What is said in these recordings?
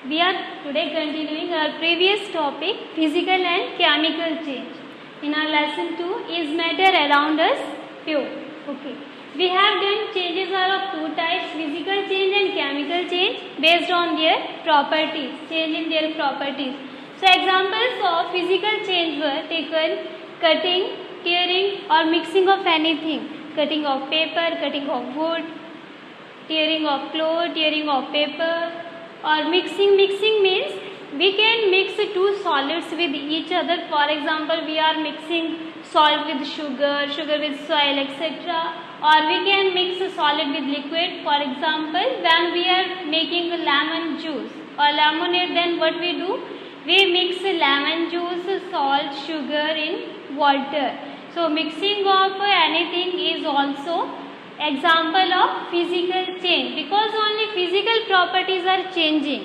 We are today continuing our previous topic, physical and chemical change. In our lesson 2, is matter around us pure? Okay. We have done changes are of two types, physical change and chemical change based on their properties, change in their properties. So examples of physical change were taken: cutting, tearing or mixing of anything, cutting of paper, cutting of wood, tearing of cloth, tearing of paper, or mixing. Mixing means we can mix two solids with each other. For example, we are mixing salt with sugar, sugar with soil, etc. Or we can mix a solid with liquid. For example, when we are making lemon juice or lemonade, then what we do? We mix lemon juice, salt, sugar in water. So mixing of anything is also example of physical change, because only physical properties are changing.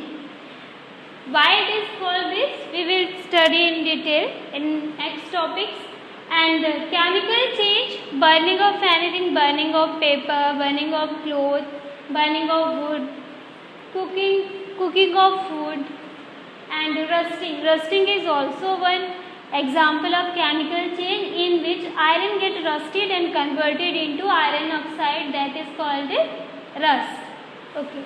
Why it is called this, we will study in detail in next topics. And chemical change, burning of anything, burning of paper, burning of cloth, burning of wood, cooking of food, and rusting. Rusting is also one example of chemical change in which iron gets rusted and converted into iron oxide, that is called rust. Okay.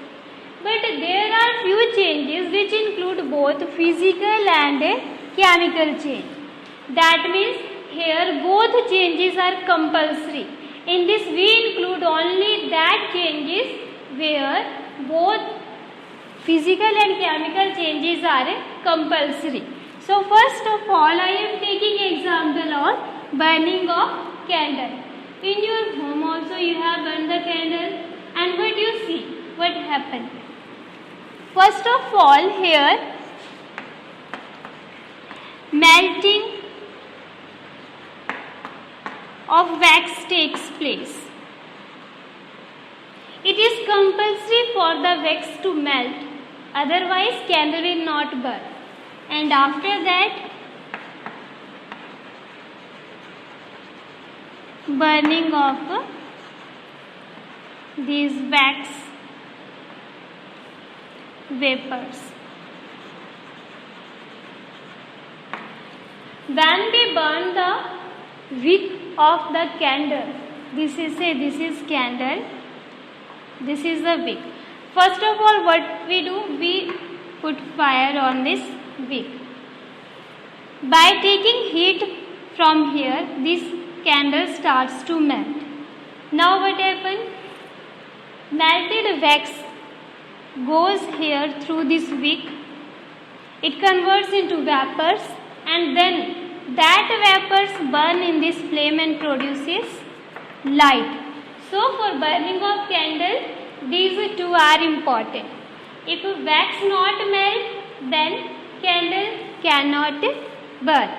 But there are few changes which include both physical and chemical change. That means here both changes are compulsory. In this we include only that changes where both physical and chemical changes are compulsory. So first of all, I am taking example of burning of candle. In your home also you have burned the candle, and what you see, what happened? First of all, here melting of wax takes place. It is compulsory for the wax to melt, otherwise candle will not burn. And after that, burning of these wax vapors. When we burn the wick of the candle, this is candle, this is the wick. First of all, what we do? We put fire on this wick. By taking heat from here, this candle starts to melt. Now what happened? Melted wax goes here through this wick. It converts into vapors, and then that vapors burn in this flame and produces light. So for burning of candle, these two are important. If wax not melt, then candle cannot burn.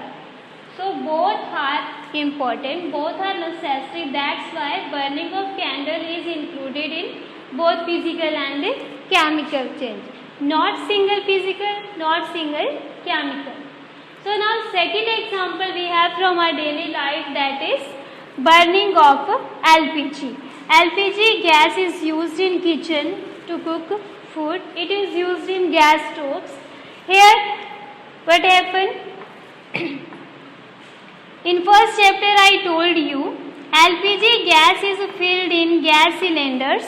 So both are important, both are necessary. That's why burning of candle is included in both physical and chemical change. Not single physical, not single chemical. So now second example we have from our daily life, that is burning of LPG. LPG gas is used in kitchen to cook food. It is used in gas stoves. Here what happened? In first chapter I told you LPG gas is filled in gas cylinders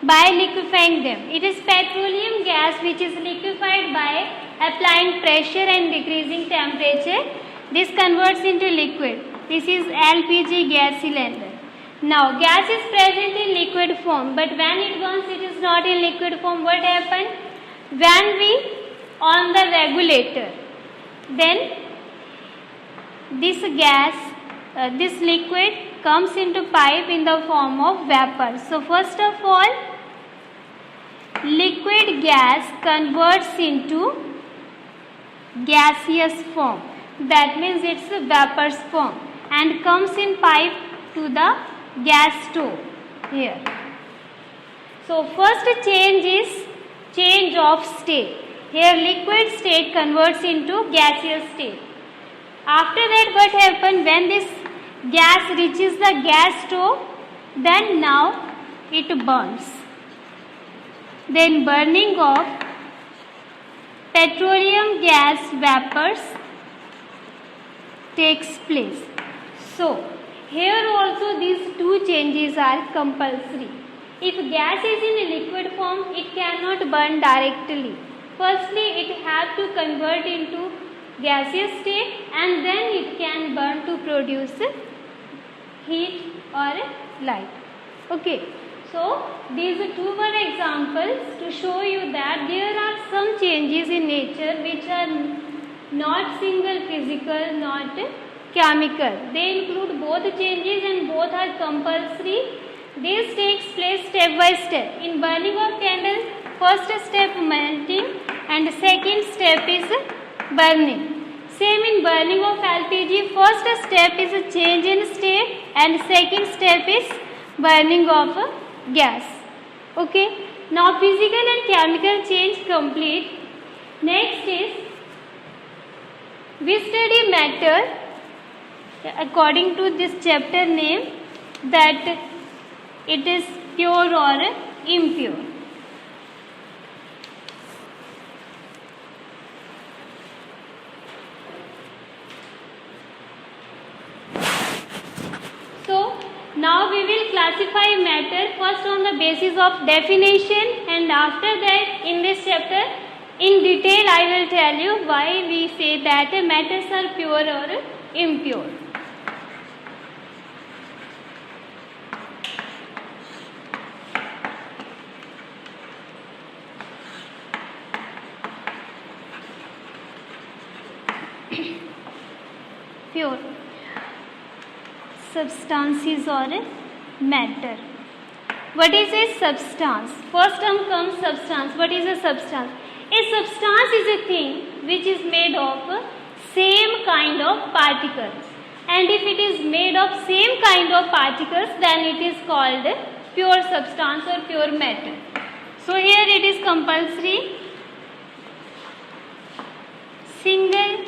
by liquefying them. It is petroleum gas which is liquefied by applying pressure and decreasing temperature. This converts into liquid. This is LPG gas cylinder. Now gas is present in liquid form, but when it burns it is not in liquid form. What happened? When we on the regulator, then this gas, this liquid comes into pipe in the form of vapor. So first of all, liquid gas converts into gaseous form. That means it's a vapors form and comes in pipe to the gas stove here. So first change is change of state. Here liquid state converts into gaseous state. After that what happens? When this gas reaches the gas stove, then now it burns. Then burning of petroleum gas vapors takes place. So here also these two changes are compulsory. If gas is in a liquid form, it cannot burn directly. Firstly, it has to convert into gaseous state and then it can burn to produce heat or light. Okay. So these two were examples to show you that there are some changes in nature which are not single physical, not chemical. They include both changes and both are compulsory. This takes place step by step. In burning of candle, first step melting and second step is burning. Same in burning of LPG, first step is a change in state and second step is burning of gas. Okay. Now physical and chemical change complete. Next is we study matter according to this chapter name, that it is pure or impure. So now we will classify matter first on the basis of definition, and after that in this chapter in detail I will tell you why we say that matters are pure or impure. Pure substances or matter. What is a substance? First term comes substance. What is a substance? A substance is a thing which is made of same kind of particles, and if it is made of same kind of particles then it is called pure substance or pure matter. So here it is compulsory single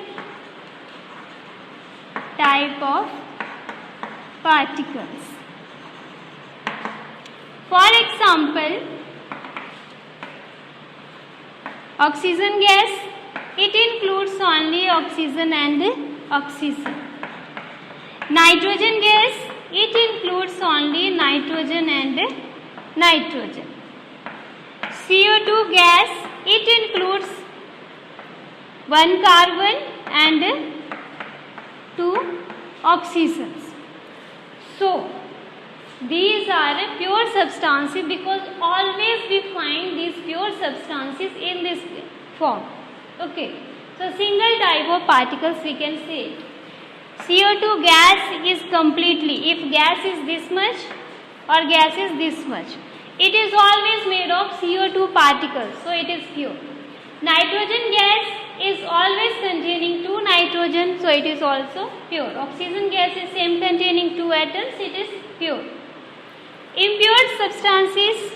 type of particles. For example, oxygen gas, it includes only oxygen and oxygen. Nitrogen gas, it includes only nitrogen and nitrogen. CO2 gas, it includes one carbon and two oxygens. So these are pure substances because always we find these pure substances in this form. Okay. So single type of particles we can say. CO2 gas is completely, if gas is this much or gas is this much, it is always made of CO2 particles, so it is pure. Nitrogen gas is always containing two nitrogen, so it is also pure. Oxygen gas is same containing two atoms, it is pure. Impure substances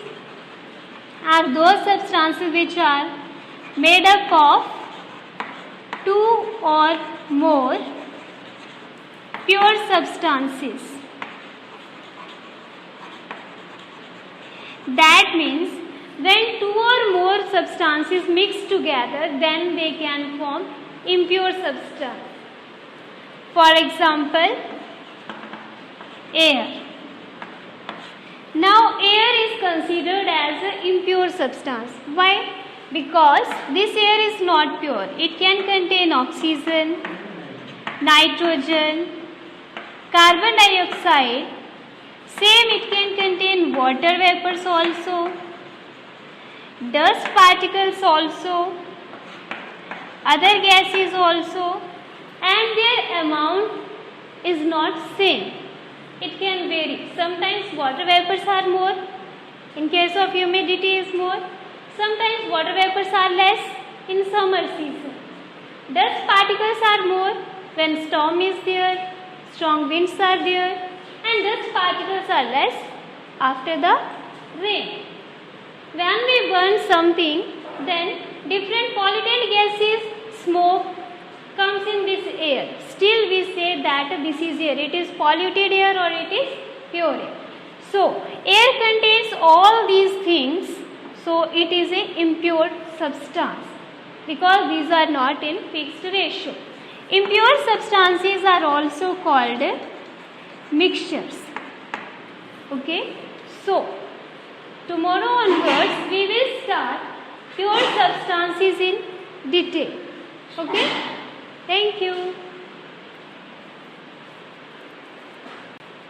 are those substances which are made up of two or more pure substances. That means when two or more substances mix together, then they can form impure substance. For example, air. Now air is considered as an impure substance. Why? Because this air is not pure. It can contain oxygen, nitrogen, carbon dioxide. Same, it can contain water vapors also, dust particles also, other gases also, and their amount is not same. It can vary. Sometimes water vapors are more, in case of humidity is more. Sometimes water vapors are less in summer season. Dust particles are more when storm is there, strong winds are there, and dust particles are less after the rain. When we burn something, then different pollutant gases, smoke comes in this air. Still we say that this is air. It is polluted air or it is pure air. So air contains all these things. So it is a impure substance. because these are not in fixed ratio. Impure substances are also called mixtures. Okay, so tomorrow onwards we will start pure substances in detail. Okay, thank you.